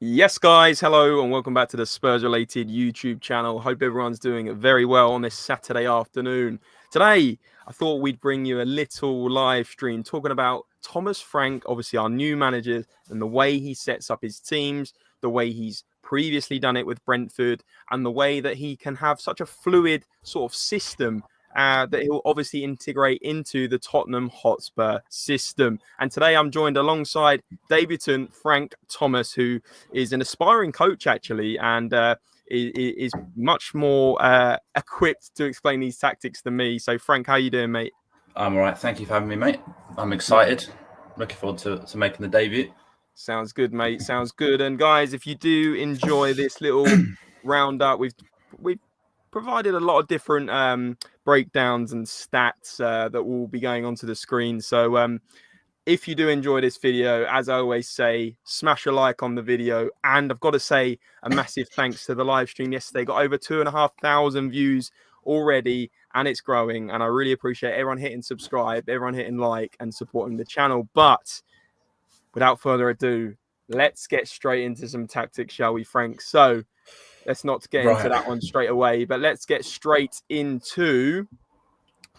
Yes, guys, hello and welcome back to the SpursRelated YouTube channel. Hope everyone's doing very well on this Saturday afternoon. Today, I thought we'd bring you a little live stream talking about Thomas Frank, obviously our new manager, and the way he sets up his teams, the way he's previously done it with Brentford, and the way that he can have such a fluid sort of system that he'll obviously integrate into the Tottenham Hotspur system. And today I'm joined alongside debutant Frank Thomas, who is an aspiring coach actually, and is much more equipped to explain these tactics than me. So Frank, how you doing, mate? I'm all right. Thank you for having me, mate. I'm excited. Looking forward to making the debut. Sounds good, mate. Sounds good. And guys, if you do enjoy this little roundup, we've provided a lot of different breakdowns and stats that will be going onto the screen. So if you do enjoy this video, as I always say, smash a like on the video. And I've got to say a massive thanks to the live stream yesterday. Got over 2,500 views already, and it's growing. And I really appreciate everyone hitting subscribe, everyone hitting like and supporting the channel. But without further ado, let's get straight into some tactics, shall we, Frank? So let's not get into that one straight away, but let's get straight into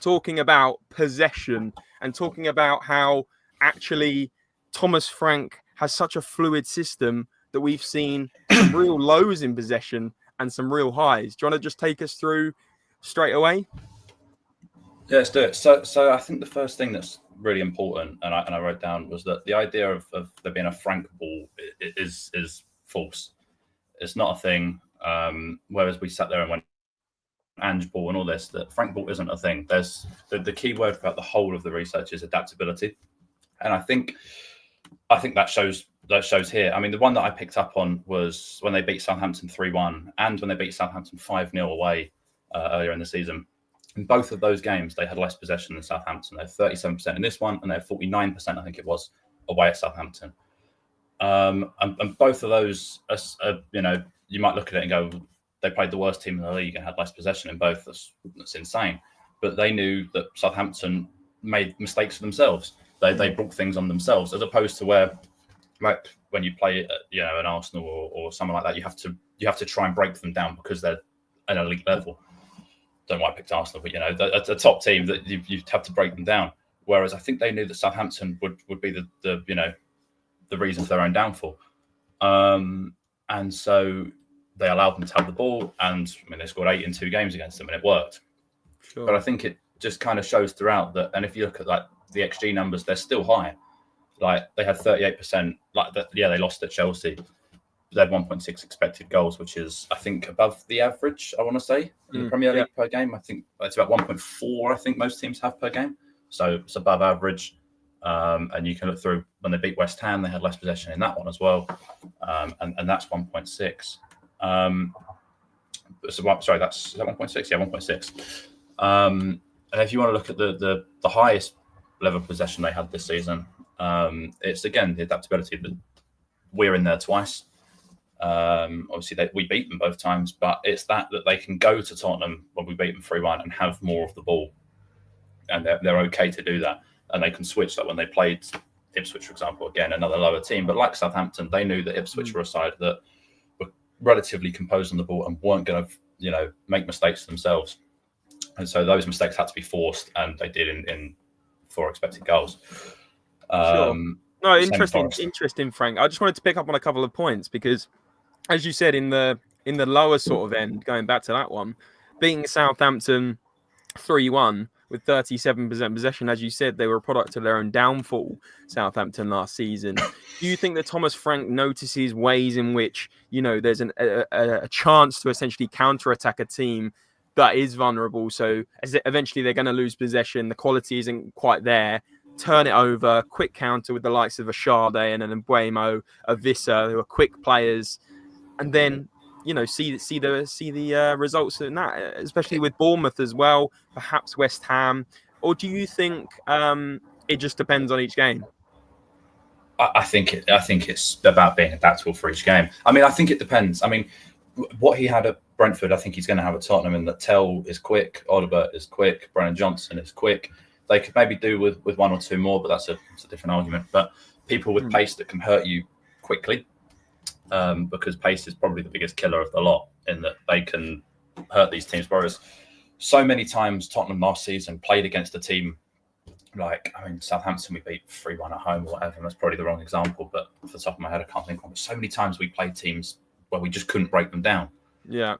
talking about possession and talking about how actually Thomas Frank has such a fluid system that we've seen some real lows in possession and some real highs. Do you want to just take us through straight away? Yeah, let's do it. So I think the first thing that's really important, and I wrote down, was that the idea of there being a Frank ball is false. It's not a thing. Whereas we sat there and went Ange ball and all this, that Frank ball isn't a thing. There's the key word throughout the whole of the research is adaptability, and I think that shows here. I mean, the one that I picked up on was when they beat Southampton 3-1 and when they beat Southampton 5-0 away earlier in the season. In both of those games, they had less possession than Southampton. They had 37% in this one, and they had 49%, I think it was, away at Southampton. And both of those, you might look at it and go, they played the worst team in the league and had less possession in both. That's insane. But they knew that Southampton made mistakes for themselves. They brought things on themselves, as opposed to where, like when you play an Arsenal or someone like that, you have to try and break them down because they're an elite level. Don't know why I picked Arsenal, but a top team that you have to break them down. Whereas I think they knew that Southampton would be the reason for their own downfall. And so they allowed them to have the ball, and they scored 8 in 2 games against them, and it worked. Sure. But I think it just kind of shows throughout that. And if you look at the XG numbers, they're still high. Like they had 38%. They lost at Chelsea. They had 1.6 expected goals, which is, I think, above the average, I want to say, in the Premier League per game. I think it's about 1.4, I think most teams have per game. So it's above average. And you can look through when they beat West Ham, they had less possession in that one as well. And that's 1.6. Is that 1.6? Yeah, 1.6. And if you want to look at the highest level of possession they had this season, it's, again, the adaptability. But we're in there twice. Obviously, we beat them both times, but it's that they can go to Tottenham when we beat them 3-1 and have more of the ball. And they're okay to do that. And they can switch. Like when they played Ipswich, for example, again, another lower team. But like Southampton, they knew that Ipswich were a side that were relatively composed on the ball and weren't going to, make mistakes themselves. And so those mistakes had to be forced, and they did in 4 expected goals. Sure. No, interesting, Frank. I just wanted to pick up on a couple of points because, as you said, in the lower sort of end, going back to that one, beating Southampton 3-1 with 37% possession, as you said, they were a product of their own downfall, Southampton, last season. Do you think that Thomas Frank notices ways in which, there's a chance to essentially counterattack a team that is vulnerable? So eventually they're going to lose possession, the quality isn't quite there, turn it over, quick counter with the likes of a Sade and an Mbuemo, a Vissa, who are quick players, and then see the results in that, especially with Bournemouth as well, perhaps West Ham? Or do you think it just depends on each game? I think it's about being adaptable for each game. I think it depends. What he had at Brentford, I think he's going to have at Tottenham, in that Tell is quick, Oliver is quick, Brennan Johnson is quick. They could maybe do with 1 or 2 more, but that's a different argument. But people with pace that can hurt you quickly, because pace is probably the biggest killer of the lot in that they can hurt these teams. Whereas so many times Tottenham last season played against a team like, Southampton we beat 3-1 at home or whatever. That's probably the wrong example, but off the top of my head, I can't think of it. So many times we played teams where we just couldn't break them down. Yeah.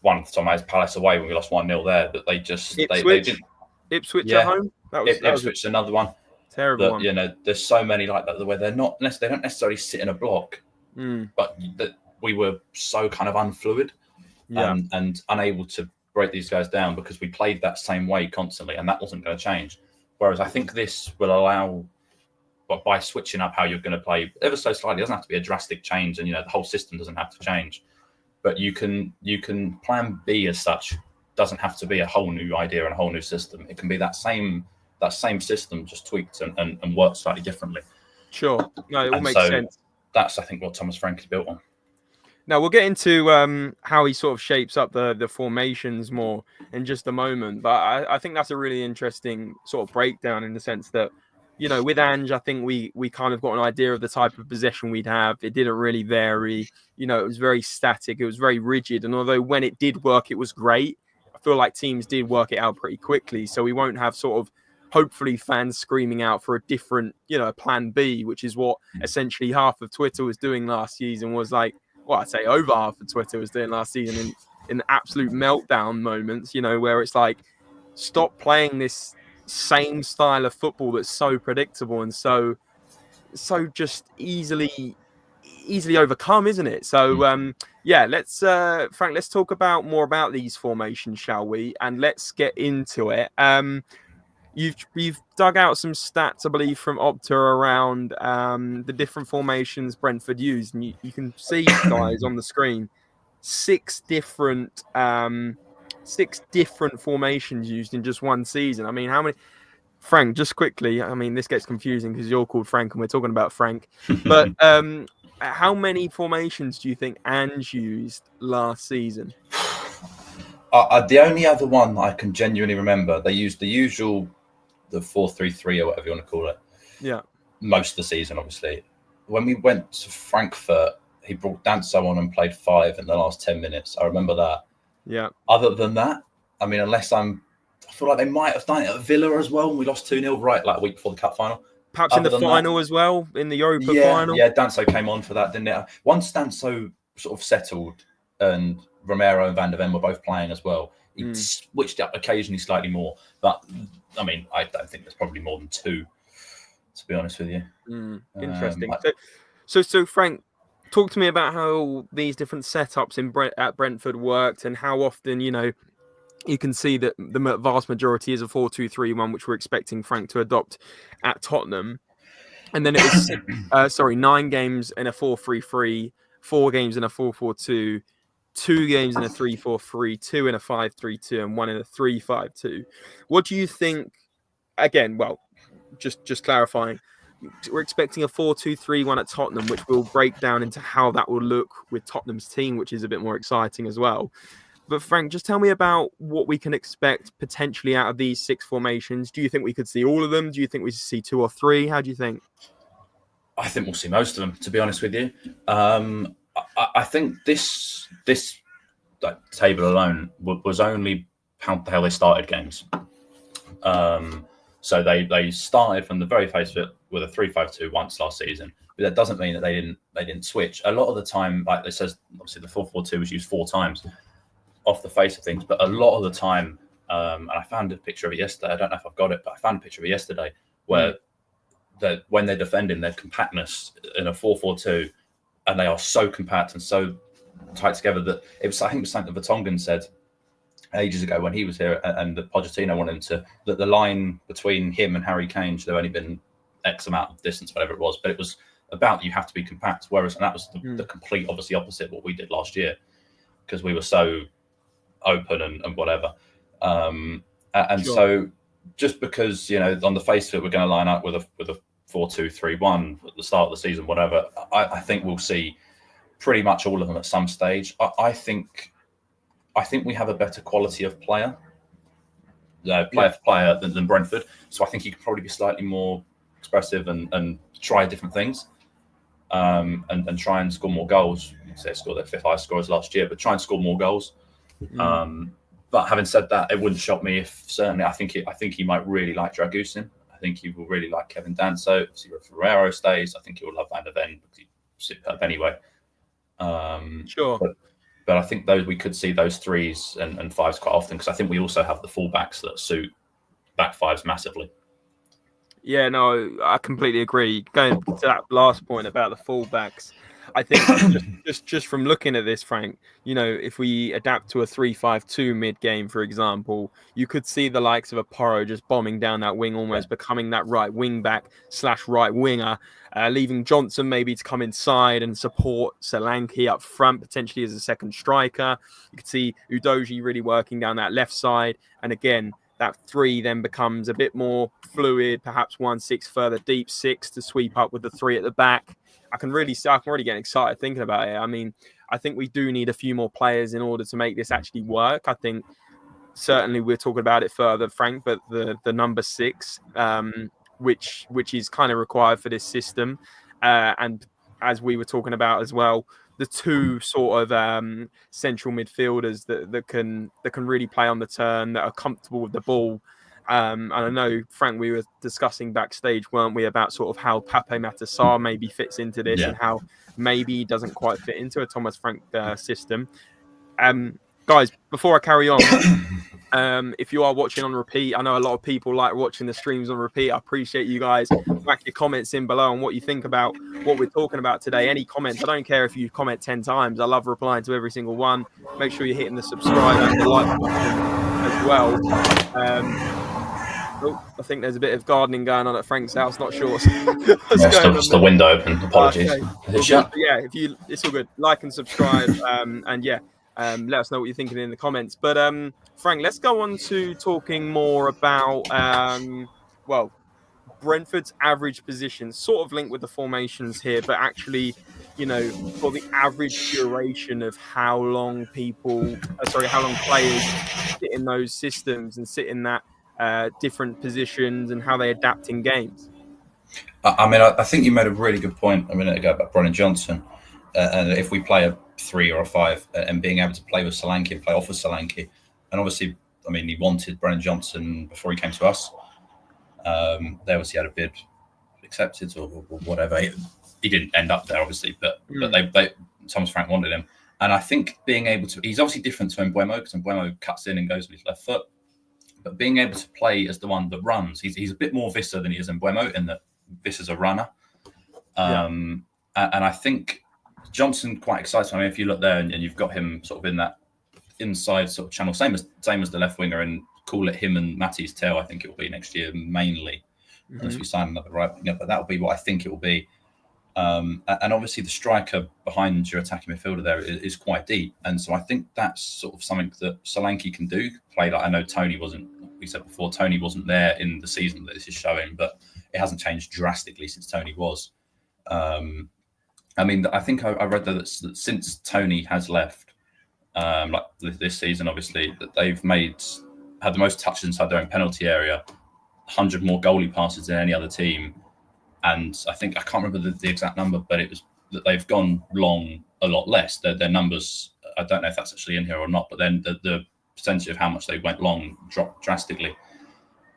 One off the top of my head is Palace away when we lost 1-0 there, but they just Ipswich, they didn't. Ipswich at home. Ipswich is another one. Terrible one. There's so many like that where they don't necessarily sit in a block, but that we were so kind of unfluid and unable to break these guys down because we played that same way constantly, and that wasn't going to change. Whereas I think this will allow, but by switching up how you're going to play ever so slightly, it doesn't have to be a drastic change, and the whole system doesn't have to change. But you can plan B as such. Doesn't have to be a whole new idea and a whole new system. It can be that same system just tweaked and worked slightly differently. Sure. No, it all makes sense. That's, I think, what Thomas Frank is built on. Now, we'll get into how he sort of shapes up the formations more in just a moment. But I think that's a really interesting sort of breakdown in the sense that, with Ange, I think we kind of got an idea of the type of possession we'd have. It didn't really vary. It was very static. It was very rigid. And although when it did work, it was great, I feel like teams did work it out pretty quickly. So we won't have sort of, hopefully, fans screaming out for a different, plan B, which is what essentially half of Twitter was doing last season. Was like, well, I'd say over half of Twitter was doing last season in absolute meltdown moments, where it's like, stop playing this same style of football that's so predictable and so just easily overcome, isn't it? So, let's Frank, let's talk more about these formations, shall we? And let's get into it. You've dug out some stats, I believe, from Opta around the different formations Brentford used, and you can see, guys, on the screen, six different formations used in just one season. How many? Frank, just quickly. This gets confusing because you're called Frank and we're talking about Frank. But how many formations do you think Ange used last season? The only other one that I can genuinely remember, they used the usual. The 4-3-3 or whatever you want to call it. Yeah. Most of the season, obviously. When we went to Frankfurt, he brought Danso on and played 5 in the last 10 minutes. I remember that. Yeah. Other than that, I feel like they might have done it at Villa as well, and we lost 2-0 like a week before the cup final. Perhaps in the final as well, in the Europa final. Yeah, Danso came on for that, didn't it? Once Danso sort of settled and Romero and Van der Ven were both playing as well, he switched up occasionally slightly more. But, I don't think there's probably more than 2, to be honest with you. Interesting. So Frank, talk to me about how these different setups at Brentford worked and how often, you can see that the vast majority is a 4-2-3-1, which we're expecting Frank to adopt at Tottenham. And then it was, 9 games in a 4-3-3, 4 games in a 4-4-2, 2 games in a 3-4-3, 2 in a 5-3-2, and 1 in a 3-5-2. What do you think? Again, well, just clarifying, we're expecting a 4-2-3-1 at Tottenham, which will break down into how that will look with Tottenham's team, which is a bit more exciting as well. But Frank, just tell me about what we can expect potentially out of these 6 formations. Do you think we could see all of them? Do you think we see 2 or 3? How do you think? I think we'll see most of them, to be honest with you. I think this table alone was only how the hell they started games. So they started from the very face of it with a 3-5-2 once last season, but that doesn't mean that they didn't switch. A lot of the time, like it says, obviously the 4-4-2 was used 4 times off the face of things, but a lot of the time, and I found a picture of it yesterday. I don't know if I've got it, but I found a picture of it yesterday where when they're defending, their compactness in a 4-4-2. And they are so compact and so tight together that I think it was something that Vertonghen said ages ago when he was here, and that Pochettino wanted that the line between him and Harry Kane should have only been X amount of distance, whatever it was. But it was about you have to be compact. And that was the complete, obviously, opposite of what we did last year because we were so open and whatever. So just because, on the face of it, we're going to line up with a 4-2-3-1 at the start of the season, whatever. I think we'll see pretty much all of them at some stage. I think we have a better quality of player for player than Brentford. So I think he could probably be slightly more expressive and try different things. and try and score more goals. They scored their 5th highest scorers last year, but try and score more goals. But having said that, it wouldn't shock me if certainly I think he might really like Dragusin. I think he will really like Kevin Danso. If Ferrero stays, I think he will love Van der Ven because he's superb anyway. Sure. But I think we could see those 3s and 5s quite often, because I think we also have the fullbacks that suit back 5s massively. Yeah, no, I completely agree. Going to that last point about the fullbacks, I think just from looking at this, Frank, if we adapt to a 3-5-2 mid-game, for example, you could see the likes of a Porro just bombing down that wing, almost becoming that right wing back / right winger, leaving Johnson maybe to come inside and support Solanke up front, potentially as a second striker. You could see Udogie really working down that left side. And again, that 3 then becomes a bit more fluid, perhaps 1-6 further deep, 6 to sweep up with the 3 at the back. I'm already getting excited thinking about it. I mean, I think we do need a few more players in order to make this actually work. I think certainly we're talking about it further, Frank, but the number 6, which is kind of required for this system. And as we were talking about as well, the 2 sort of central midfielders that can really play on the turn, that are comfortable with the ball. And I know, Frank, we were discussing backstage, weren't we, about sort of how Pape Matar Sarr maybe fits into this and how maybe he doesn't quite fit into a Thomas Frank system. Guys, before I carry on, if you are watching on repeat, I know a lot of people like watching the streams on repeat. I appreciate you guys. Whack your comments in below on what you think about what we're talking about today. Any comments, I don't care if you comment 10 times. I love replying to every single one. Make sure you're hitting the subscribe and the like button as well. I think there's a bit of gardening going on at Frank's house. Not sure what's going on. Just the window open. Apologies. Okay. Yeah, it's all good. Like and subscribe, and yeah, let us know what you're thinking in the comments. But Frank, let's go on to talking more about Brentford's average position, sort of linked with the formations here, but actually, for the average duration of how long players sit in those systems and sit in that different positions and how they adapt in games. I mean, I think you made a really good point a minute ago about Brennan Johnson. And if we play a 3 or a 5 and being able to play with Solanke and play off of Solanke, and obviously, I mean, he wanted Brennan Johnson before he came to us. They obviously had a bid accepted or whatever. He didn't end up there, obviously, but Thomas Frank wanted him. And I think being able to, he's obviously different to Mbeumo, because Mbeumo cuts in and goes with his left foot. But being able to play as the one that runs, he's a bit more Visser than he is Mbeumo, in that Visser's a runner. And I think Johnson quite excites me. I mean, if you look there and you've got him sort of in that inside sort of channel, same as the left winger, and call it him and Matty's tail. I think it will be next year mainly, unless we sign another right winger. But that will be what I think it will be. And obviously the striker behind your attacking midfielder there is quite deep, and so I think that's sort of something that Solanke can do. Play like, I know Tony wasn't. We said before, Tony wasn't there in the season that this is showing, but it hasn't changed drastically since Tony was. I mean, I think I read that since Tony has left, like this season, obviously, that they've had the most touches inside their own penalty area, 100 more goalie passes than any other team. And I think, I can't remember the exact number, but it was that they've gone long a lot less. Their numbers, I don't know if that's actually in here or not, but then the percentage of how much they went long dropped drastically.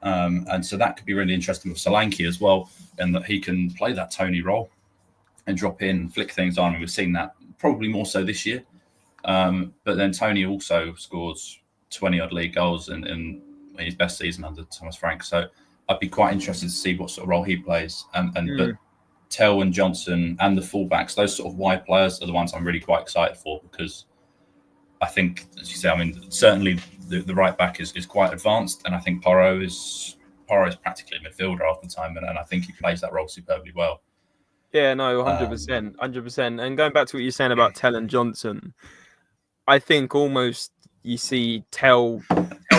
And so that could be really interesting with Solanke as well, and that he can play that Tony role and drop in, flick things on. And we've seen that probably more so this year. But then Tony also scores 20-odd league goals in his best season under Thomas Frank. So I'd be quite interested to see what sort of role he plays. But Tell and Johnson and the fullbacks, those sort of wide players are the ones I'm really quite excited for, because I think, as you say, I mean, certainly the right back is quite advanced, and I think Porro is practically a midfielder half the time, and I think he plays that role superbly well. Yeah, no, 100%, 100%. And going back to what you're saying about Tell and Johnson, I think almost you see Tell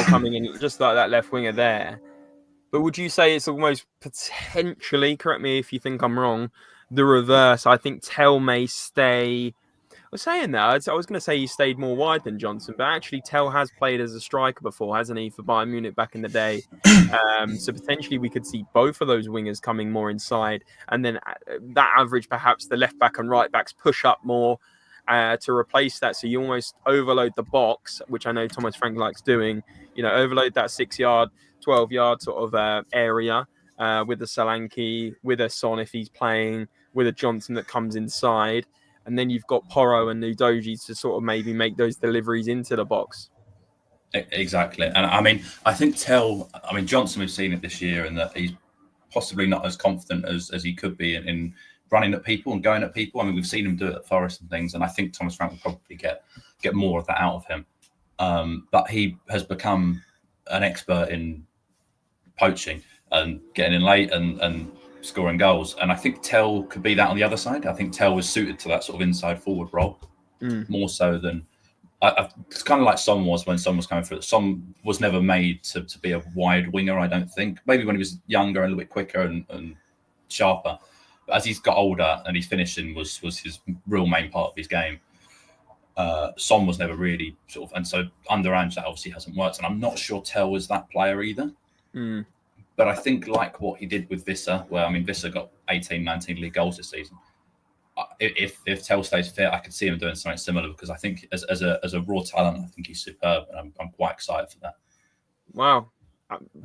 coming in just like that left winger there. But would you say it's almost potentially, correct me if you think I'm wrong, the reverse? I think Tell may stay was saying that. I was going to say he stayed more wide than Johnson, but actually Tell has played as a striker before, hasn't he, for Bayern Munich back in the day? So potentially we could see both of those wingers coming more inside, and then that average, perhaps the left back and right backs push up more to replace that. So you almost overload the box, which I know Thomas Frank likes doing. Overload that 6-yard, 12-yard sort of area with a Solanke, with a Son if he's playing, with a Johnson that comes inside. And then you've got Porro and Udogie to sort of maybe make those deliveries into the box. Exactly. And I think Johnson, we've seen it this year, and that he's possibly not as confident as he could be in running at people and going at people. We've seen him do it at Forest and things, and I think Thomas Frank will probably get more of that out of him. But he has become an expert in poaching and getting in late and scoring goals. And I think Tell could be that on the other side. I think Tell was suited to that sort of inside forward role more so than it's kind of like Son was when Son was coming through. Son was never made to be a wide winger, I don't think. Maybe when he was younger and a little bit quicker and sharper. But as he's got older and his finishing was his real main part of his game, Son was never really sort of, and so under Ange that obviously hasn't worked. And I'm not sure Tell was that player either. But I think like what he did with Visser, where Visser got 18, 19 league goals this season. If Tell stays fit, I could see him doing something similar, because I think as a raw talent, I think he's superb, and I'm quite excited for that. Wow,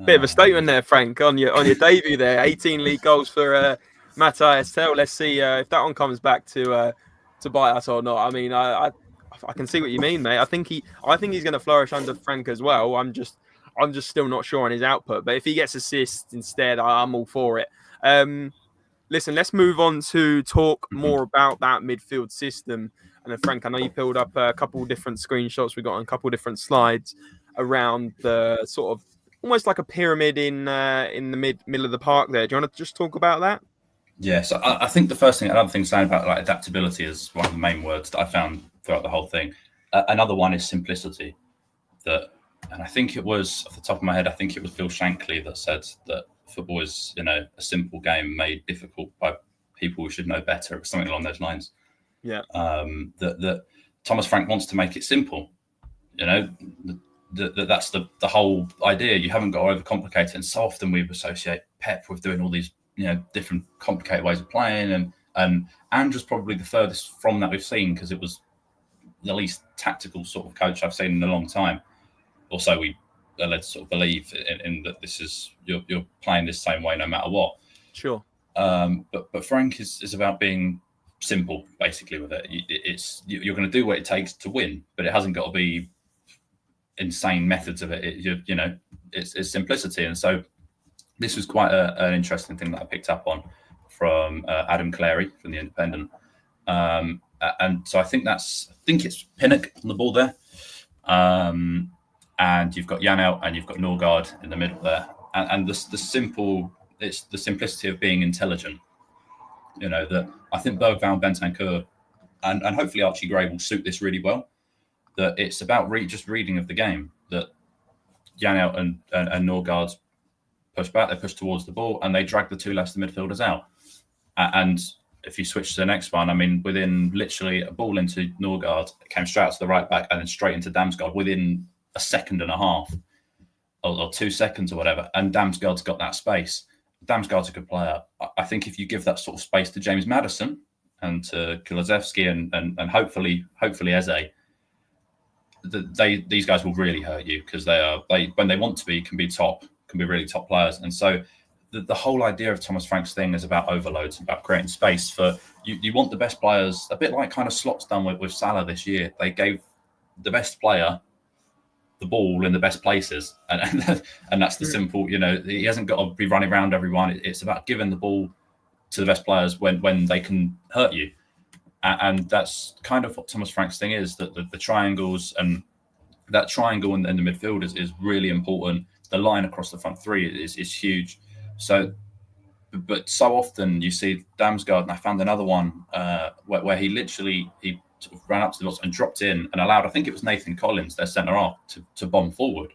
bit of a statement there, Frank, on your debut there. 18 league goals for Matthias Tell. Let's see if that one comes back to bite us or not. I can see what you mean, mate. I think he's going to flourish under Frank as well. I'm just still not sure on his output, but if he gets assists instead, I'm all for it. Listen, let's move on to talk more about that midfield system. And Frank, I know you pulled up a couple of different screenshots. We got on a couple of different slides around the sort of almost like a pyramid in the middle of the park there. Do you want to just talk about that? Yeah, so I think another thing saying about like adaptability is one of the main words that I found throughout the whole thing. Another one is simplicity. And I think it was, off the top of my head, I think it was Phil Shankly that said that football is, a simple game made difficult by people who should know better, or something along those lines. Yeah. That Thomas Frank wants to make it simple. That's the whole idea. You haven't got to overcomplicate it. And so often we associate Pep with doing all these, different complicated ways of playing. And Andrew's probably the furthest from that we've seen, because it was the least tactical sort of coach I've seen in a long time. Also, we are led to sort of believe in that this is you're playing this same way no matter what. Sure. But Frank is about being simple, basically, with it. You're going to do what it takes to win, but it hasn't got to be insane methods of it. It's simplicity. And so this was quite an interesting thing that I picked up on from Adam Clary from The Independent. And so I think it's Pinnock on the ball there. And you've got Janelt and you've got Norgard in the middle there. And it's the simplicity of being intelligent. That I think Bergvall, Bentancur, and hopefully Archie Gray will suit this really well. That it's about just reading of the game. That Janelt and Norgard push back, they push towards the ball, and they drag the two Leicester midfielders out. And if you switch to the next one, within literally a ball into Norgard, it came straight out to the right back and then straight into Damsgaard within a second and a half or 2 seconds or whatever. And Damsgaard's got that space. Damsgaard's a good player. I think if you give that sort of space to James Maddison and to Kulusevski and hopefully Eze, these guys will really hurt you, because they when they want to be can be really top players. And so the whole idea of Thomas Frank's thing is about overloads, about creating space for you want the best players, a bit like kind of Slot's done with Salah this year. They gave the best player the ball in the best places, and that's the simple. He hasn't got to be running around everyone. It's about giving the ball to the best players when they can hurt you, and that's kind of what Thomas Frank's thing is. That the triangles and that triangle in the midfield is really important. The line across the front three is huge. So, but so often you see Damsgaard, and I found another one where he sort of ran up to the box and dropped in and allowed, I think it was Nathan Collins, their centre half, to bomb forward.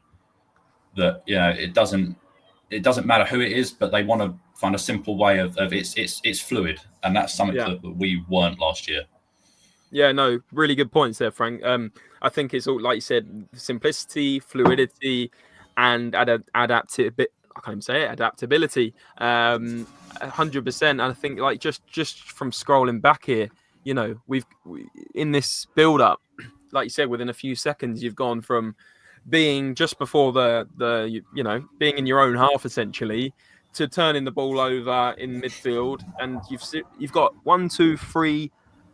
That it doesn't matter who it is, but they want to find a simple way of it's fluid, and that's something that we weren't last year. Yeah, no, really good points there, Frank. I think it's all like you said, simplicity, fluidity, and adaptability. I can't even say it, adaptability. 100%. I think like just from scrolling back here, in this build up, like you said, within a few seconds, you've gone from being just before being in your own half essentially to turning the ball over in midfield, and you've got one, two, three,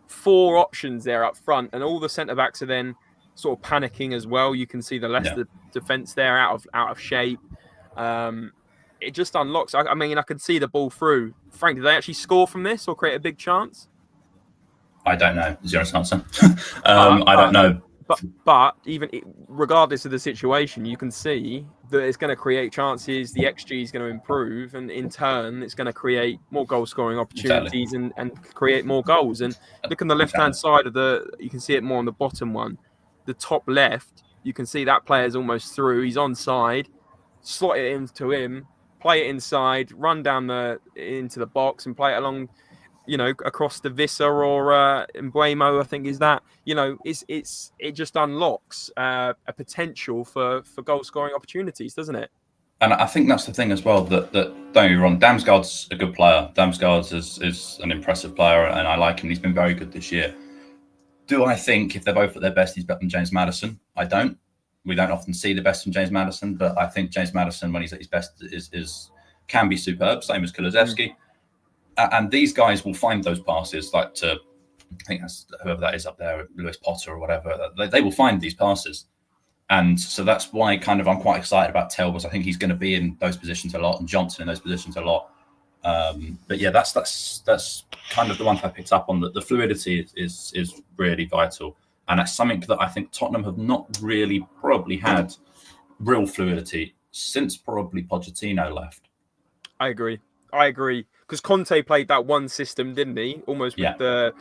four options there up front, and all the centre backs are then sort of panicking as well. You can see the Yeah. Leicester defence there out of shape. It just unlocks. I mean, I can see the ball through. Frank, did they actually score from this or create a big chance? I don't know. Is your answer? But, I don't know. but even regardless of the situation, you can see that it's going to create chances. The XG is going to improve, and in turn, it's going to create more goal scoring opportunities and create more goals. And look on the left hand side you can see it more on the bottom one, the top left. You can see that player's almost through. He's onside. Slot it into him, play it inside, run down into the box, and play it along. Across the Vissa or Mbuemo, I think is that. It just unlocks a potential for goal scoring opportunities, doesn't it? And I think that's the thing as well. That don't get me wrong, Damsgaard's a good player. Damsgaard is an impressive player, and I like him. He's been very good this year. Do I think if they're both at their best, he's better than James Maddison? I don't. We don't often see the best from James Maddison, but I think James Maddison, when he's at his best, can be superb. Same as Kulusevski. And these guys will find those passes, I think that's whoever that is up there, Lewis Potter or whatever. They will find these passes, and so that's why I'm quite excited about Telbos. I think he's going to be in those positions a lot, and Johnson in those positions a lot. But yeah, that's kind of the one I picked up on. That the fluidity is really vital, and that's something that I think Tottenham have not really probably had real fluidity since probably Pochettino left. I agree. Because Conte played that one system, didn't he? Almost with the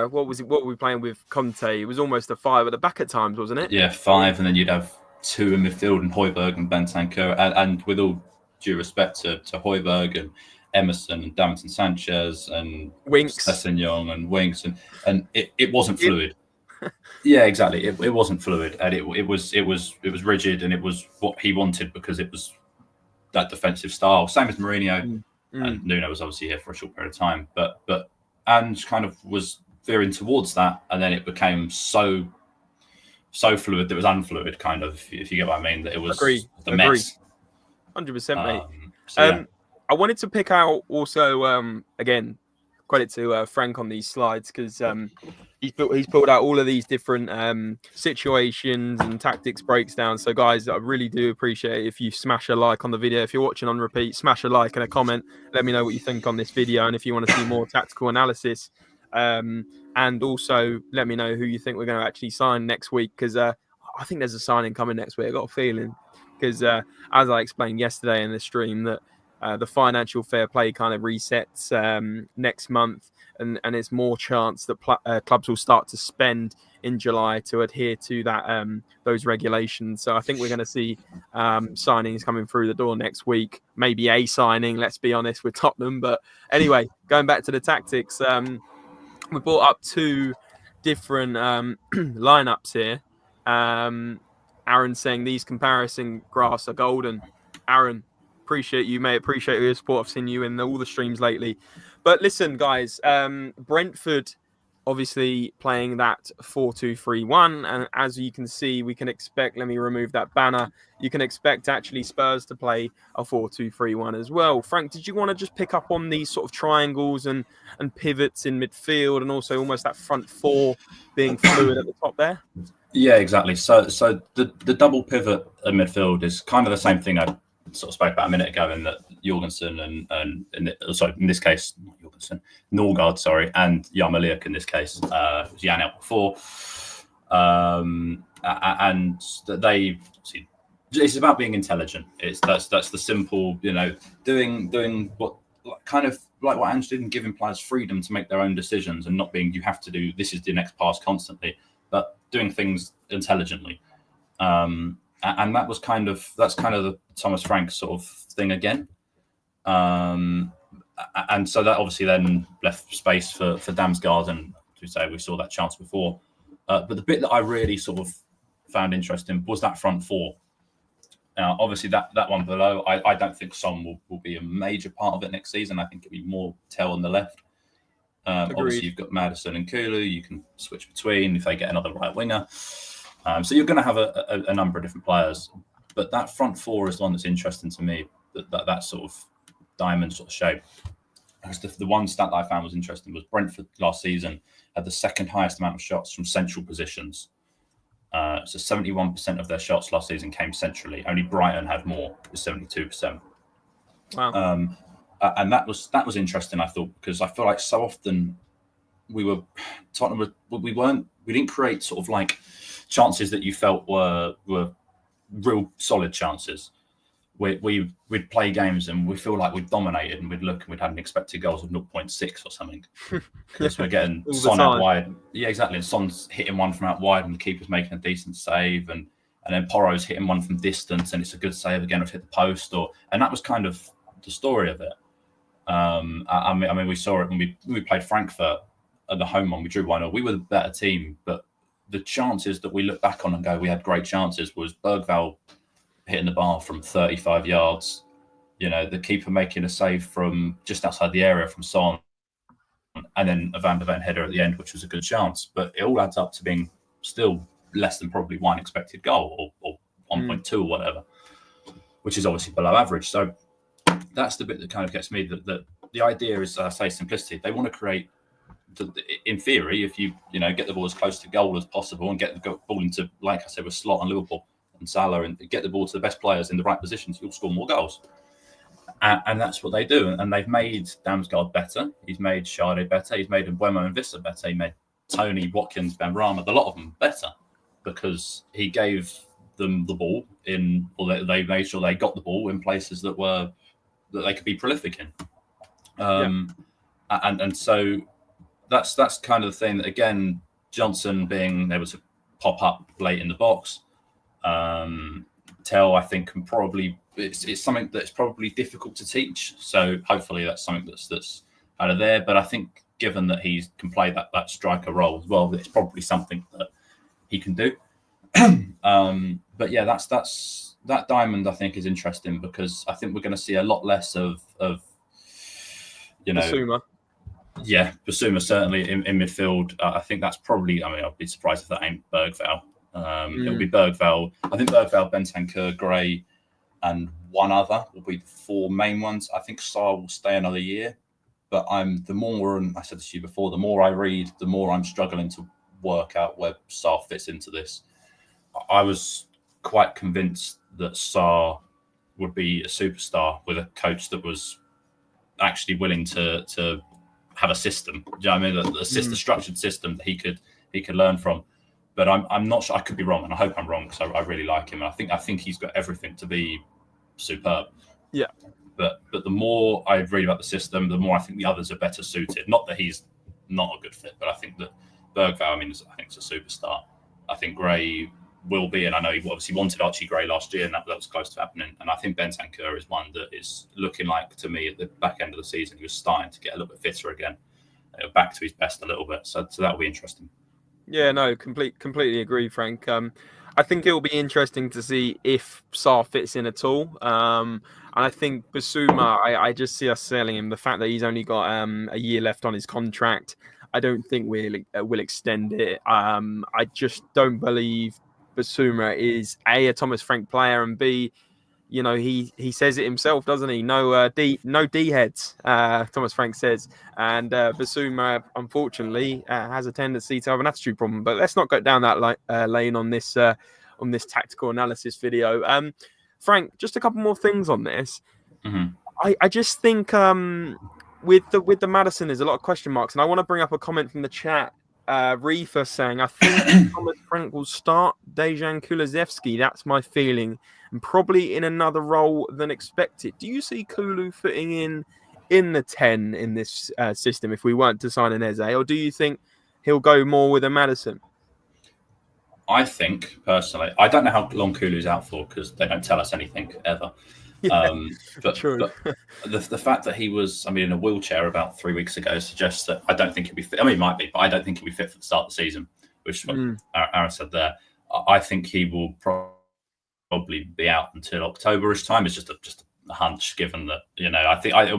what was it? What were we playing with Conte? It was almost a 5 at the back at times, wasn't it? Yeah, 5, and then you'd have 2 in midfield, and Højbjerg and Bentancur. And with all due respect to Højbjerg and Emerson and Davinson Sanchez and Winks, Semenyo and Winks, and it wasn't fluid. Yeah, exactly. It wasn't fluid, and it was rigid, and it was what he wanted because it was that defensive style. Same as Mourinho. And Nuno was obviously here for a short period of time, but Ange kind of was veering towards that, and then it became so fluid that it was unfluid, kind of, if you get what I mean. That it was the mess. 100%, mate. I wanted to pick out also again, credit to Frank on these slides because he's pulled out all of these different situations and tactics breaks down. So guys, I really do appreciate it if you smash a like on the video. If you're watching on repeat, smash a like and a comment. Let me know what you think on this video, and if you want to see more tactical analysis, and also let me know who you think we're going to actually sign next week, because I think there's a signing coming next week. I got a feeling, because as I explained yesterday in the stream, that the financial fair play kind of resets next month, and it's more chance that clubs will start to spend in July to adhere to that those regulations. So I think we're going to see signings coming through the door next week. Maybe a signing, let's be honest, with Tottenham. But anyway, going back to the tactics, we brought up 2 different lineups here. Aaron saying these comparison graphs are golden. Aaron, appreciate you, mate. Appreciate your support. I've seen you in all the streams lately. But listen, guys, Brentford obviously playing that 4-2-3-1. And as you can see, we can expect, let me remove that banner. You can expect actually Spurs to play a 4-2-3-1 as well. Frank, did you want to just pick up on these sort of triangles and pivots in midfield, and also almost that front 4 being fluid at the top there? Yeah, exactly. So the double pivot in midfield is kind of the same thing I sort of spoke about a minute ago, in that Jorgensen and in this case, not Jorgensen, Norgard, sorry, and Yarmolenko in this case, was Jan out before, and they. It's about being intelligent. That's the simple, doing what kind of like what Ange did, and giving players freedom to make their own decisions, and not being you have to do this is the next pass constantly, but doing things intelligently. And that's kind of the Thomas Frank sort of thing again. And so that obviously then left space for Damsgaard and we say we saw that chance before. But the bit that I really sort of found interesting was that front four. Now, obviously, that one below, I don't think Son will be a major part of it next season. I think it'll be more Tell on the left. Obviously, you've got Maddison and Kulu. You can switch between if they get another right winger. So you're going to have a number of different players. But that front four is the one that's interesting to me, that sort of diamond sort of shape. Because the one stat that I found was interesting was Brentford last season had the second highest amount of shots from central positions. So 71% of their shots last season came centrally. Only Brighton had more, with 72%. Wow. And that was interesting, I thought, because I feel like so often Tottenham we didn't create sort of like chances that you felt were real solid chances. We'd play games and we feel like we'd dominated, and we'd look and we'd had an expected goals of 0.6 or something. Because we're getting Son out wide. Yeah, exactly. And Son's hitting one from out wide and the keeper's making a decent save, and then Porro's hitting one from distance and it's a good save again, of hit the post, and that was kind of the story of it. I mean, we saw it when we played Frankfurt at the home one. We drew 1-0. We were the better team, but the chances that we look back on and go, we had great chances, was Bergvall hitting the bar from 35 yards. The keeper making a save from just outside the area from Son, and then a Van der Ven header at the end, which was a good chance. But it all adds up to being still less than probably one expected goal, or 1.2 or whatever, which is obviously below average. So that's the bit that kind of gets me. That the idea is, I say, simplicity. They want to create, in theory, if you get the ball as close to goal as possible and get the ball into, like I said, with Slot and Liverpool and Salah, and get the ball to the best players in the right positions, you'll score more goals. And that's what they do. And they've made Damsgaard better. He's made Sade better. He's made Mbeumo and Vissa better. He made Tony, Watkins, Benrahma, a lot of them better, because he gave them the ball they made sure they got the ball in places that they could be prolific in. And so that's kind of the thing that, again, Johnson being able to pop up late in the box. Tell, I think, can probably it's something that's probably difficult to teach. So hopefully that's something that's out of there. But I think, given that he can play that striker role as well, it's probably something that he can do. But yeah, that diamond, I think, is interesting, because I think we're going to see a lot less of Basuma. Yeah, Basuma certainly in midfield. I think that's probably. I mean, I'd be surprised if that ain't Bergvall. It'll be Bergvall. I think Bergvall, Bentancur, Gray, and one other will be the four main ones. I think Sarr will stay another year, but the more, and I said this to you before, the more I read, the more I'm struggling to work out where Sarr fits into this. I was quite convinced that Sarr would be a superstar with a coach that was actually willing to have a system. Do you know what I mean? A structured system that he could learn from. But I'm not sure. I could be wrong, and I hope I'm wrong, because I really like him. And I think he's got everything to be superb. Yeah. But the more I read about the system, the more I think the others are better suited. Not that he's not a good fit, but I think that Bergvall, I think it's a superstar. I think Gray will be, and I know he obviously wanted Archie Gray last year, and that was close to happening. And I think Bentancur is one that is looking like, to me, at the back end of the season, he was starting to get a little bit fitter again, back to his best a little bit. So that'll be interesting. Yeah, no, completely agree, Frank. I think it will be interesting to see if Sarr fits in at all. And I think Basuma, I just see us selling him. The fact that he's only got a year left on his contract, I don't think we'll extend it. I just don't believe Basuma is A, Thomas Frank player, and B, he says it himself, doesn't he? No D heads, Thomas Frank says. And Basuma, unfortunately, has a tendency to have an attitude problem. But let's not go down that lane on this tactical analysis video. Frank, just a couple more things on this. Mm-hmm. I just think with the Maddison, there's a lot of question marks, and I want to bring up a comment from the chat. Reefer saying, I think Thomas Frank will start Dejan Kulusevski. That's my feeling, and probably in another role than expected. Do you see Kulu fitting in the 10 in this system if we weren't to sign an Eze, or do you think he'll go more with a Maddison? I think, personally, I don't know how long Kulu's out for, because they don't tell us anything ever. Yeah, But true. the fact that he was, I mean, in a wheelchair about 3 weeks ago suggests that I don't think he'll be fit. I mean, he might be, but I don't think he'll be fit for the start of the season, which is what Aaron said there. I think he will probably be out until October-ish time. It's just a hunch, given that, I think I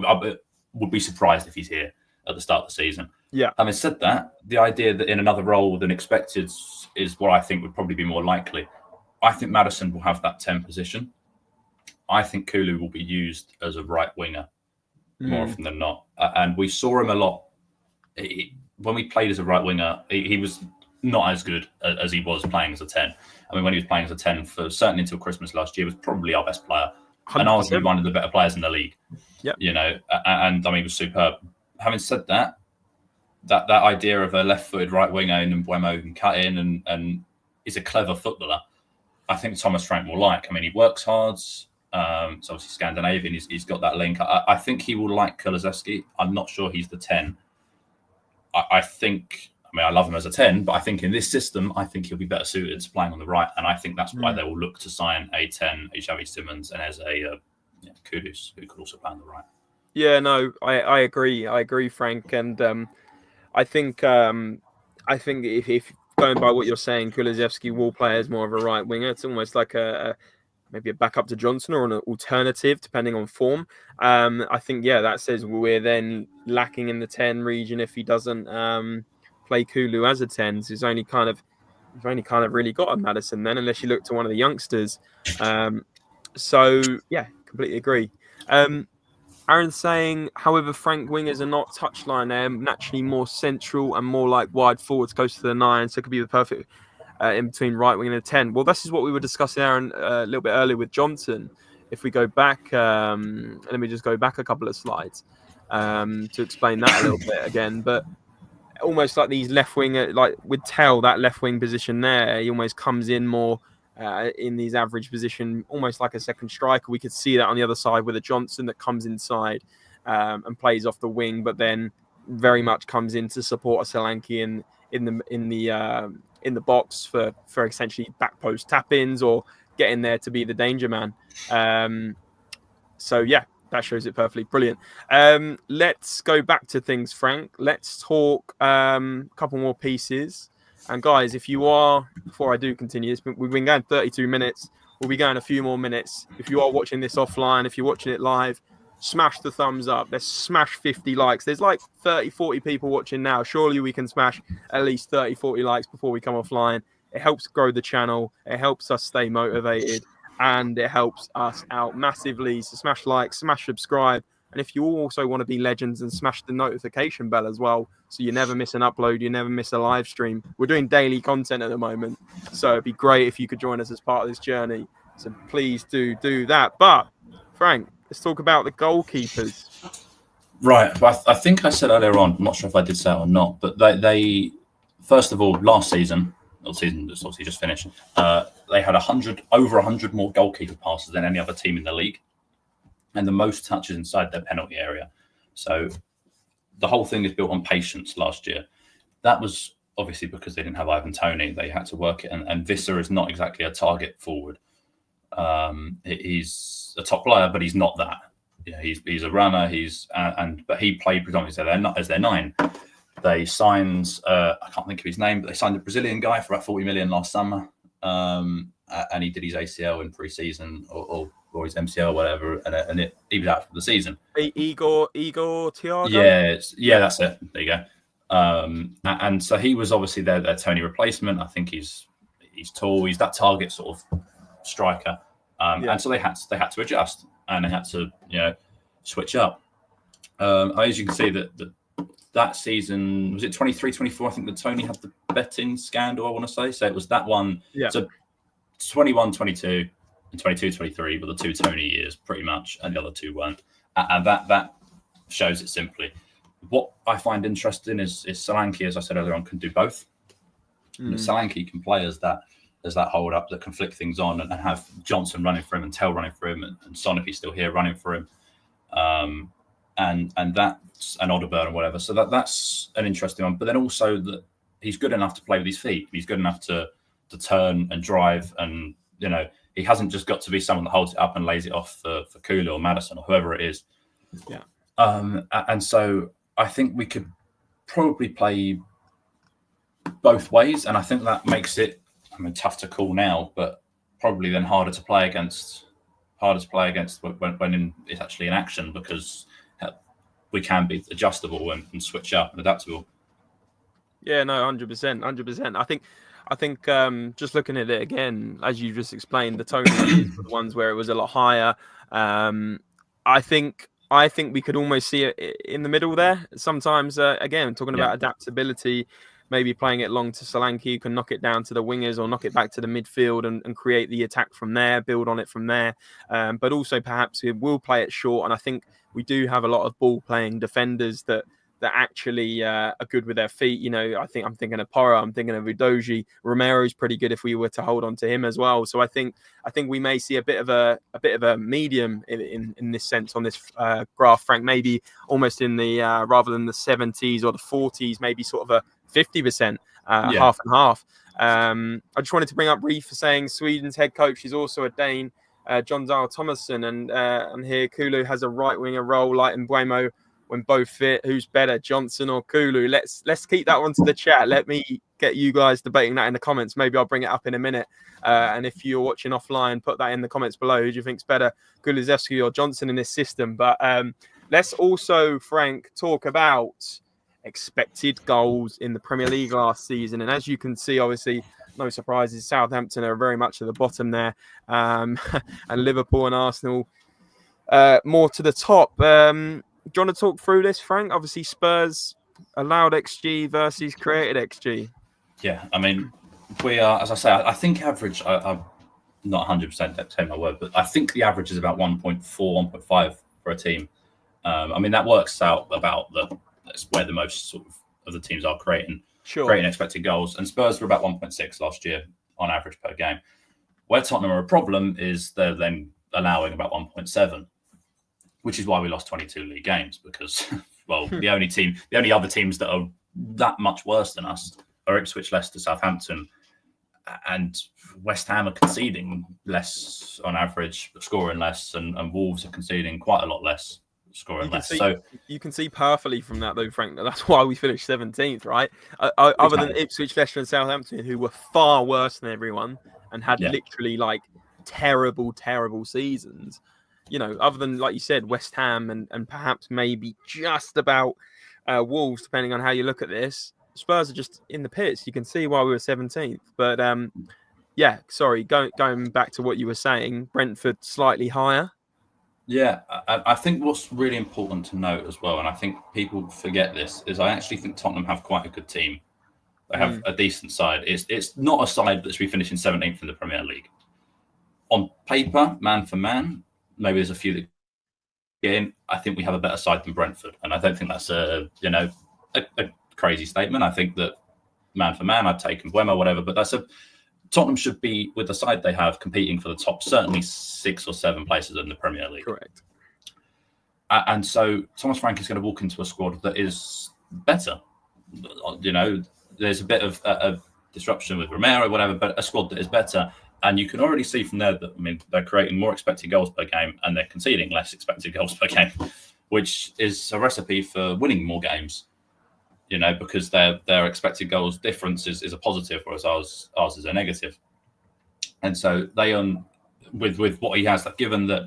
would be surprised if he's here at the start of the season. Yeah. Having said that, the idea that in another role than expected is what I think would probably be more likely. I think Maddison will have that 10 position. I think Kulu will be used as a right winger more often than not. And we saw him a lot. When we played as a right winger, he was not as good as he was playing as a 10. I mean, when he was playing as a 10, for certainly until Christmas last year, was probably our best player. 100%. And arguably one of the better players in the league. Yep. And I mean, he was superb. Having said that idea of a left-footed right winger in Mbeumo can cut in and is a clever footballer, I think Thomas Frank will like. I mean, he works hard. It's obviously Scandinavian. He's got that link. I think he will like Kulusevski. I'm not sure he's the 10. I love him as a 10, but I think in this system, I think he'll be better suited to playing on the right. And I think that's why they will look to sign a 10, a Xavi Simons, and as a Kudus, who could also play on the right. Yeah, no, I agree. I agree, Frank. And I think if going by what you're saying, Kulusevski will play as more of a right winger. It's almost like maybe a backup to Johnson or an alternative, depending on form. I think, that says we're then lacking in the 10 region if he doesn't play Kulu as a 10. So you've only kind of really got a Maddison then, unless you look to one of the youngsters. Completely agree. Aaron's saying, however, Frank wingers are not touchline. They're naturally more central and more like wide forwards, close to the 9. So it could be the perfect in between right wing and a 10. Well, this is what we were discussing, Aaron, a little bit earlier with Johnson. If we go back, let me just go back a couple of slides to explain that a little bit again. But almost like these left winger, like with Tell, that left wing position there, he almost comes in more in these average position, almost like a second striker. We could see that on the other side with a Johnson that comes inside and plays off the wing, but then very much comes in to support a Solanke in the box for essentially back post tap-ins or getting there to be the danger man. That shows it perfectly. Brilliant. Let's go back to things, Frank. Let's talk a couple more pieces. And guys, if you are, before I do continue, we've been going 32 minutes. We'll be going a few more minutes. If you are watching this offline, if you're watching it live, smash the thumbs up. Let's smash 50 likes. There's like 30, 40 people watching now. Surely we can smash at least 30, 40 likes before we come offline. It helps grow the channel. It helps us stay motivated. And it helps us out massively. So smash like, smash subscribe. And if you also want to be legends, and smash the notification bell as well, so you never miss an upload, you never miss a live stream. We're doing daily content at the moment, so it'd be great if you could join us as part of this journey. So please do that. But Frank, let's talk about the goalkeepers. Right. I think I said earlier on, I'm not sure if I did say it or not, but they first of all, last season, or season that's obviously just finished, they had over 100 more goalkeeper passes than any other team in the league, and the most touches inside their penalty area. So the whole thing is built on patience last year. That was obviously because they didn't have Ivan Toney. They had to work it. And Visser is not exactly a target forward. He's a top player, but he's not that. Yeah, he's a runner. But he played predominantly as their 9. They signed, I can't think of his name, but they signed a Brazilian guy for about 40 million last summer. And he did his ACL in pre-season or his MCL or whatever, and he was out for the season. Igor Thiago? Yeah, that's it. There you go. And so he was obviously their Toney replacement. I think he's tall. He's that target sort of striker. And so they had to adjust, and they had to switch up. As you can see that season, was it 23-24? I think that Toney had the betting scandal, I want to say. So it was that one. Yeah. So 21-22 and 22-23 were the 2 Toney years, pretty much, and the other 2 weren't. And that shows it simply. What I find interesting is Solanke, as I said earlier on, can do both. Solanke can play as that hold up that can flick things on and have Johnson running for him and Tell running for him and Son, if he's still here, running for him. And that's an Odeburn or whatever. So that's an interesting one. But then also that he's good enough to play with his feet. He's good enough to turn and drive, and He hasn't just got to be someone that holds it up and lays it off for Kulu or Maddison or whoever it is. Yeah. And so I think we could probably play both ways, and I think that makes it, tough to call now, but probably then harder to play against when it's actually in action, because we can be adjustable and switch up and adaptable. Yeah, no, 100%. I think just looking at it again, as you just explained, the Tony years were the ones where it was a lot higher. I think we could almost see it in the middle there. Sometimes, again, talking about adaptability, maybe playing it long to Solanke, you can knock it down to the wingers or knock it back to the midfield and create the attack from there, build on it from there. But also perhaps we will play it short. And I think we do have a lot of ball-playing defenders that actually are good with their feet. You know, I'm thinking of Porro, I'm thinking of Udogie. Romero's pretty good if we were to hold on to him as well. So I think we may see a bit of a medium in this sense on this graph, Frank. Maybe almost in the rather than the 70s or the 40s, maybe sort of a 50%, half and half. I just wanted to bring up Reef for saying Sweden's head coach is also a Dane, John Dahl Thomason, and here Kulu has a right winger role like Mbeumo when both fit. Who's better, Johnson or Kulu? Let's keep that one to the chat. Let me get you guys debating that in the comments. Maybe I'll bring it up in a minute. And if you're watching offline, put that in the comments below. Who do you think's better, Kulusevski or Johnson in this system? But let's also, Frank, talk about expected goals in the Premier League last season. And as you can see, obviously, no surprises, Southampton are very much at the bottom there. And Liverpool and Arsenal more to the top. Do you want to talk through this, Frank? Obviously, Spurs allowed XG versus created XG. Yeah, we are, as I say, I think average, I'm not 100% take my word, but I think the average is about 1.4, 1.5 for a team. That works out about that's where the most sort of the teams are creating expected goals. And Spurs were about 1.6 last year on average per game. Where Tottenham are a problem is they're then allowing about 1.7, which is why we lost 22 league games, because, well, the only other teams that are that much worse than us are Ipswich, Leicester, Southampton, and West Ham are conceding less on average, scoring less, and Wolves are conceding quite a lot less, scoring less. So you can see powerfully from that, though, Frank, that's why we finished 17th, right? Other than Ipswich, Leicester, and Southampton, who were far worse than everyone and had literally like terrible seasons. You know, other than, like you said, West Ham and perhaps maybe just about Wolves, depending on how you look at this, Spurs are just in the pits. You can see why we were 17th. But sorry, going back to what you were saying, Brentford slightly higher. Yeah, I think what's really important to note as well, and I think people forget this, is I actually think Tottenham have quite a good team. They have a decent side. It's not a side that should be finishing 17th in the Premier League. On paper, man for man, maybe there's a few that get in. I think we have a better side than Brentford, and I don't think that's a crazy statement. I think that man for man, I'd take Mbeumo, whatever, but Tottenham should be, with the side they have, competing for the top, certainly 6 or 7 places in the Premier League. Correct. And so Thomas Frank is going to walk into a squad that is better. You know, there's a bit of a disruption with Romero, whatever, but a squad that is better. And you can already see from there that, they're creating more expected goals per game and they're conceding less expected goals per game, which is a recipe for winning more games. You know, because their expected goals difference is a positive, whereas ours is a negative. And so they with what he has, like, given that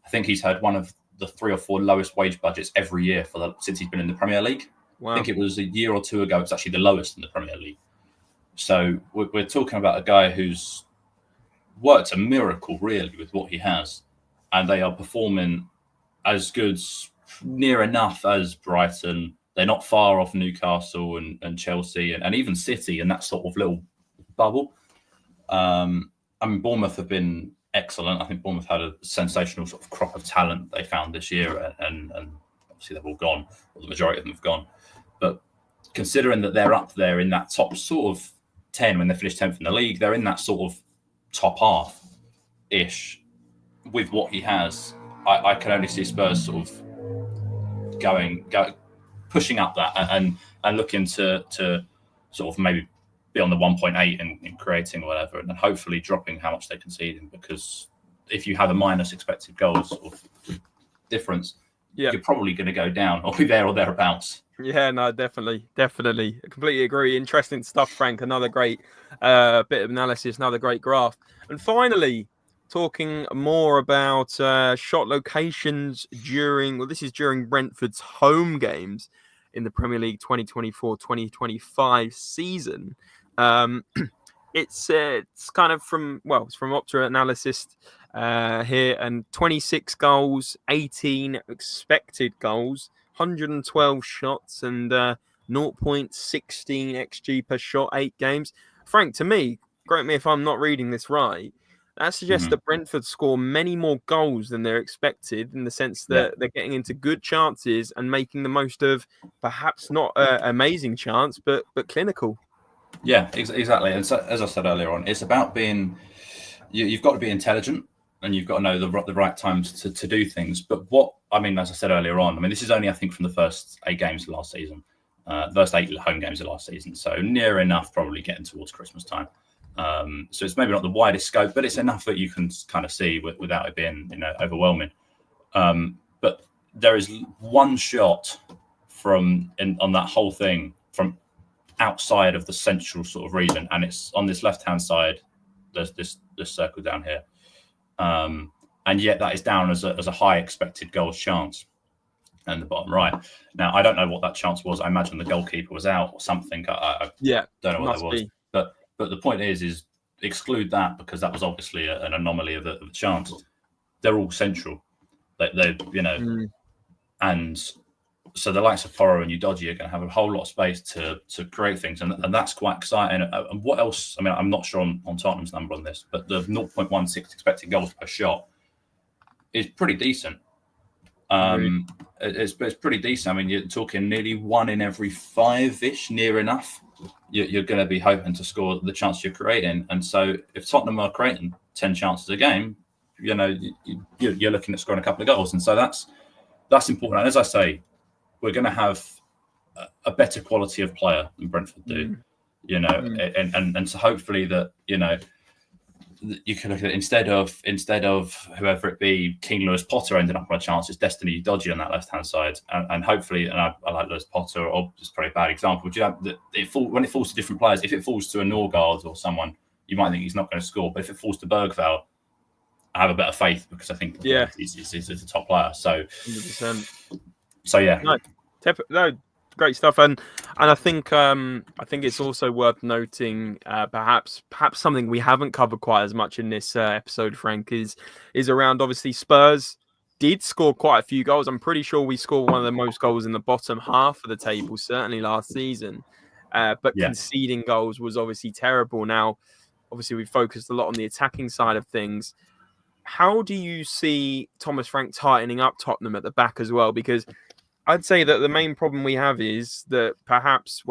I think he's had one of the 3 or 4 lowest wage budgets every year since he's been in the Premier League. Wow. I think it was a year or 2 ago. It's actually the lowest in the Premier League. So we're talking about a guy who's worked a miracle really with what he has, and they are performing as good, near enough as Brighton. They're not far off Newcastle and Chelsea and even City in that sort of little bubble. Bournemouth have been excellent. I think Bournemouth had a sensational sort of crop of talent they found this year, and obviously they've all gone, or the majority of them have gone. But considering that they're up there in that top sort of 10 when they finished 10th in the league, they're in that sort of top half-ish with what he has. I can only see Spurs sort of going pushing up that and looking to sort of maybe be on the 1.8 in creating or whatever, and then hopefully dropping how much they're conceding. Because if you have a minus expected goals or difference, you're probably going to go down or be there or thereabouts. Yeah, no, definitely. I completely agree. Interesting stuff, Frank. Another great bit of analysis, another great graph. And finally, talking more about shot locations this is during Brentford's home games in the Premier League 2024-2025 season. It's kind of from Opta Analysis here, and 26 goals, 18 expected goals, 112 shots, and 0.16 xG per shot, 8 games. Frank, to me, correct me if I'm not reading this right, that suggests that Brentford score many more goals than they're expected, in the sense that they're getting into good chances and making the most of perhaps not an amazing chance, but clinical. Yeah, exactly. And so, as I said earlier on, it's about being. You've got to be intelligent, and you've got to know the right times to do things. But as I said earlier on, this is only, I think, from the first 8 games of last season, first 8 home games of last season. So near enough, probably getting towards Christmas time. So it's maybe not the widest scope, but it's enough that you can kind of see without it being, overwhelming. But there is one shot on that whole thing from outside of the central sort of region, and it's on this left-hand side. There's this circle down here, and yet that is down as a high expected goals chance. And the bottom right. Now, I don't know what that chance was. I imagine the goalkeeper was out or something. I don't know what that was. But the point is exclude that, because that was obviously an anomaly of a chance. They're all central. They're and so the likes of Porro and Udogie are going to have a whole lot of space to create things, and that's quite exciting. And what else? I'm not sure on Tottenham's number on this, but the 0.16 expected goals per shot is pretty decent. It's pretty decent. You're talking nearly 1 in every 5-ish, near enough. You're going to be hoping to score the chance you're creating. And so if Tottenham are creating 10 chances a game, you're looking at scoring a couple of goals. And so that's important. And as I say, we're going to have a better quality of player than Brentford do, and so hopefully that, you can look at it instead of whoever it be, King Lewis Potter ending up on a chance, it's Destiny Udogie on that left-hand side. And hopefully, and I like Lewis Potter, or it's probably a bad example, when it falls to different players, if it falls to a Norgard or someone, you might think he's not going to score. But if it falls to Bergvall, I have a better faith, because I think he's a top player. So, 100%. So yeah, no, great stuff, and I think it's also worth noting, perhaps something we haven't covered quite as much in this episode, Frank, is around, obviously, Spurs did score quite a few goals. I'm pretty sure we scored one of the most goals in the bottom half of the table, certainly last season. But conceding goals was obviously terrible. Now, obviously, we focused a lot on the attacking side of things. How do you see Thomas Frank tightening up Tottenham at the back as well? Because I'd say that the main problem we have is that perhaps,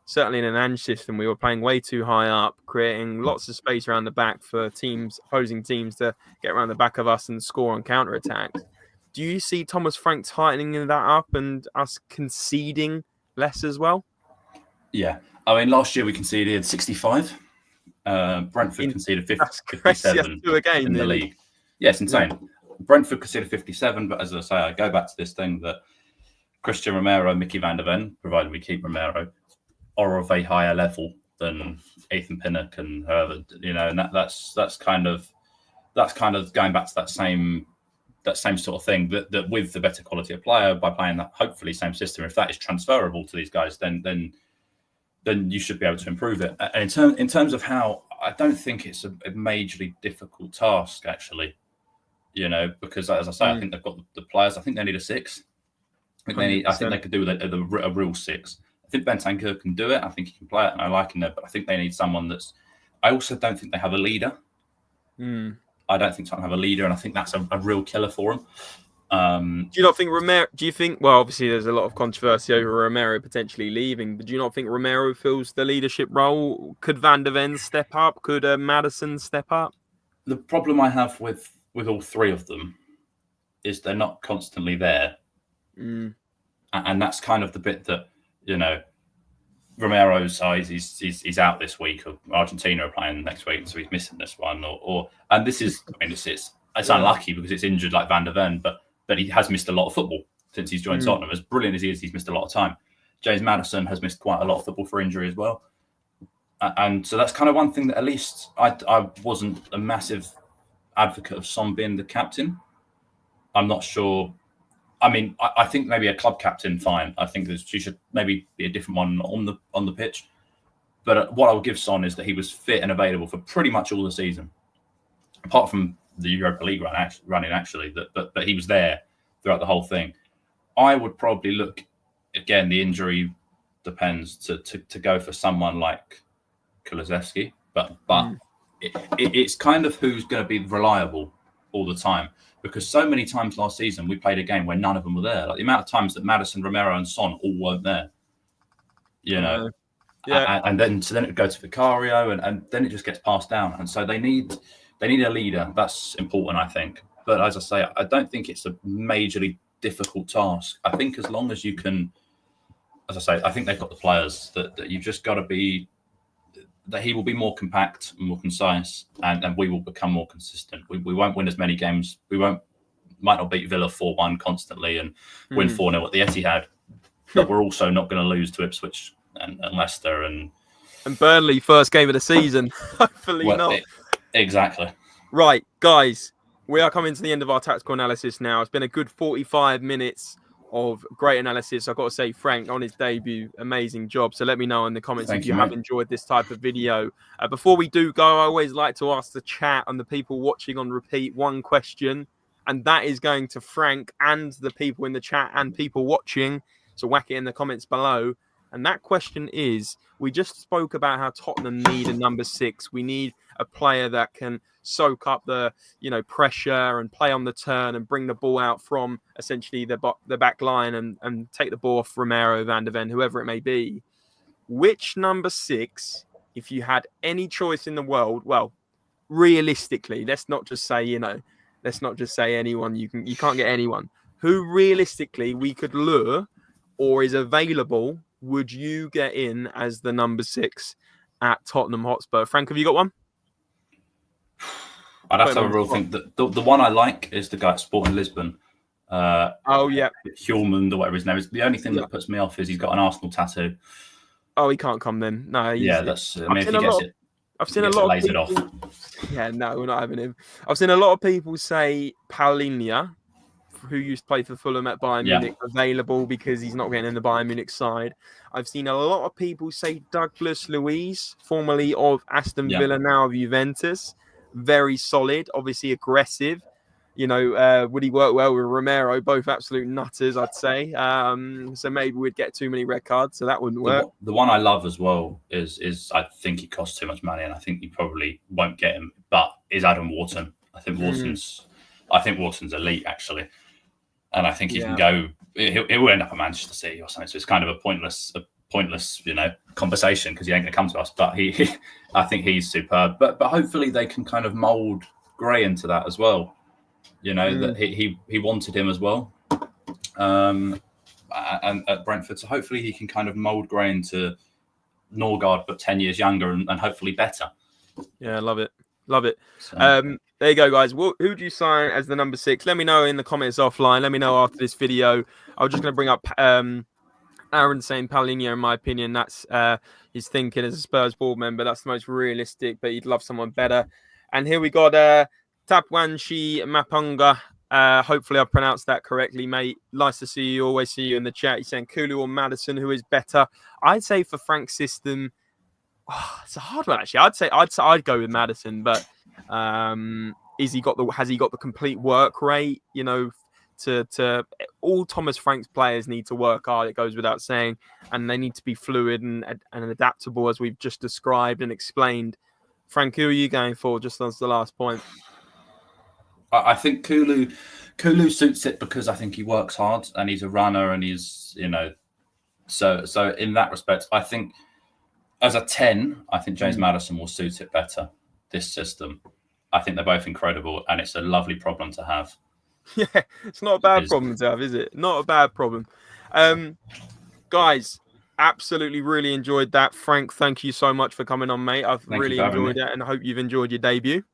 certainly in an Ange system, we were playing way too high up, creating lots of space around the back for opposing teams to get around the back of us and score on counter-attacks. Do you see Thomas Frank tightening that up and us conceding less as well? Yeah. Last year we conceded 65. Brentford conceded 57 in the league. Yeah, it's insane. Yeah. Brentford conceded 57, but as I say, I go back to this thing that Christian Romero, Mickey van der Ven, provided we keep Romero, are of a higher level than Ethan Pinnock and whoever, and that's kind of going back to that same sort of thing, that with the better quality of player, by playing that hopefully same system, if that is transferable to these guys, then you should be able to improve it. And in terms of how, I don't think it's a majorly difficult task, actually, because as I say, I think they've got the players. I think they need a 6. I think they could do a real 6. I think Bentancur can do it. I think he can play it, and I like him there. But I think they need someone that's. I also don't think they have a leader. I don't think Tottenham have a leader, and I think that's a real killer for them. Do you not think Romero? Do you think? Well, obviously, there's a lot of controversy over Romero potentially leaving, but do you not think Romero fills the leadership role? Could Van der Ven step up? Could Maddison step up? The problem I have with all 3 of them is they're not constantly there. And that's kind of the bit that, Romero's size, he's out this week. Or Argentina are playing next week, so he's missing this one. And this is, I mean, it's unlucky because it's injured like Van der Ven, but he has missed a lot of football since he's joined Tottenham. As brilliant as he is, he's missed a lot of time. James Maddison has missed quite a lot of football for injury as well. And so that's kind of one thing that at least I wasn't a massive advocate of Son being the captain. I'm not sure. I mean, I think maybe a club captain, fine. I think she should maybe be a different one on the pitch. But what I would give Son is that he was fit and available for pretty much all the season, apart from the Europa League running actually. But he was there throughout the whole thing. I would probably look, again, the injury depends, to go for someone like Kulusevski, but it's kind of who's going to be reliable all the time, because so many times last season we played a game where none of them were there. Like the amount of times that Maddison, Romero, and Son all weren't there, and then it would go to Vicario, and then it just gets passed down, and so they need a leader. That's important, I think. But as I say, I don't think it's a majorly difficult task. I think as long as you can, as I say, I think they've got the players that you've just got to be. That he will be more compact and more concise, and we will become more consistent. We won't win as many games. Might not beat Villa 4-1 constantly and win 4-0 at the Etihad, but we're also not going to lose to Ipswich and Leicester and Burnley first game of the season. Hopefully not. Exactly. Right, guys, we are coming to the end of our tactical analysis now. It's been a good 45 minutes of great analysis. I've got to say, Frank, on his debut, amazing job. So let me know in the comments if you have enjoyed this type of video. Before we do go, I always like to ask the chat and the people watching on repeat one question, and that is going to Frank and the people in the chat and people watching. So whack it in the comments below. And that question is, we just spoke about how Tottenham need a number 6. We need a player that can soak up the pressure and play on the turn and bring the ball out from essentially the back line and take the ball off Romero, Van der Ven, whoever it may be. Which number 6, if you had any choice in the world, well, realistically, let's not just say anyone. You can't get anyone. Who realistically we could lure or is available, would you get in as the number 6 at Tottenham Hotspur? Frank, have you got one? I'd have to have a real think. The one I like is the guy at Sporting Lisbon. Hjulmand or whatever his name is. The only thing that puts me off is he's got an Arsenal tattoo. Oh, he can't come then. No, that's. I mean, if he gets it, I've seen a lot of people. Off. Yeah, no, we're not having him. I've seen a lot of people say Paulinha, who used to play for Fulham at Bayern Munich, available because he's not getting in the Bayern Munich side. I've seen a lot of people say Douglas Luiz, formerly of Aston Villa, now of Juventus. Very solid, obviously aggressive. Would he work well with Romero? Both absolute nutters, I'd say. So maybe we'd get too many red cards, so that wouldn't work. The one I love as well is I think he costs too much money, and I think you probably won't get him. But is Adam Wharton? I think Wharton's elite actually, and I think he can go. He'll end up at Manchester City or something. So it's kind of a pointless conversation because he ain't going to come to us. But I think he's superb. But hopefully they can kind of mould Gray into that as well. That he wanted him as well, and at Brentford. So hopefully he can kind of mould Gray into Norgard, but 10 years younger and hopefully better. Yeah, love it. So, there you go, guys. Who do you sign as the number 6? Let me know in the comments offline. Let me know after this video. I was just going to bring up Aaron saying Paulinha, in my opinion, that's his thinking as a Spurs board member. That's the most realistic, but he'd love someone better. And here we got Tapwanshi Mapunga. Hopefully I pronounced that correctly, mate. Nice to see you. Always see you in the chat. He's saying Kulu or Maddison, who is better? I'd say for Frank's system, it's a hard one actually. I'd go with Maddison, but has he got the complete work rate? To all Thomas Frank's players need to work hard. It goes without saying, and they need to be fluid and adaptable, as we've just described and explained. Frank, who are you going for? Just as the last point. I think Kulu suits it because I think he works hard and he's a runner and he's so in that respect, I think as a 10, I think James Maddison will suit it better. This system, I think they're both incredible and it's a lovely problem to have. Yeah, it's not a bad problem to have, is it? Not a bad problem. Guys, Absolutely, really enjoyed that. Frank, thank you so much for coming on, mate. I've Thank you really for having enjoyed me. it, and I hope you've enjoyed your debut.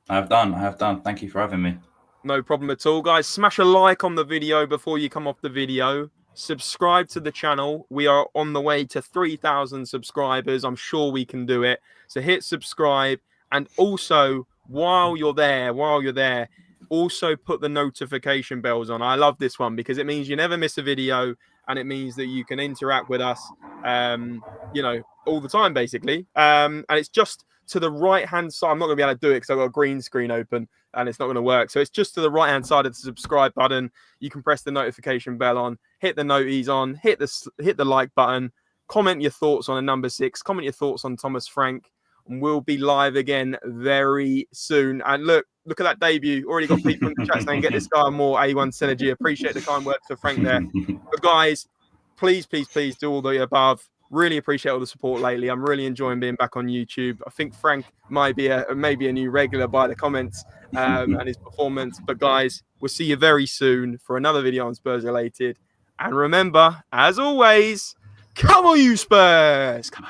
I have done. Thank you for having me. No problem at all, guys. Smash a like on the video before you come off the video. Subscribe to the channel. We are on the way to 3,000 subscribers. I'm sure we can do it. So hit subscribe, and also while you're there, also put the notification bells on. I love this one because it means you never miss a video, and it means that you can interact with us, all the time, basically. And it's just to the right-hand side. I'm not going to be able to do it because I've got a green screen open and it's not going to work. So it's just to the right-hand side of the subscribe button. You can press the notification bell on, hit the noties on, hit the like button, comment your thoughts on a number 6, comment your thoughts on Thomas Frank, and we'll be live again very soon. And look at that debut. Already got people in the chat saying, get this guy more A1 synergy. Appreciate the kind words for Frank there. But guys, please do all the above. Really appreciate all the support lately. I'm really enjoying being back on YouTube. I think Frank might be maybe a new regular by the comments and his performance. But guys, we'll see you very soon for another video on Spurs Related. And remember, as always, come on, you Spurs! Come on.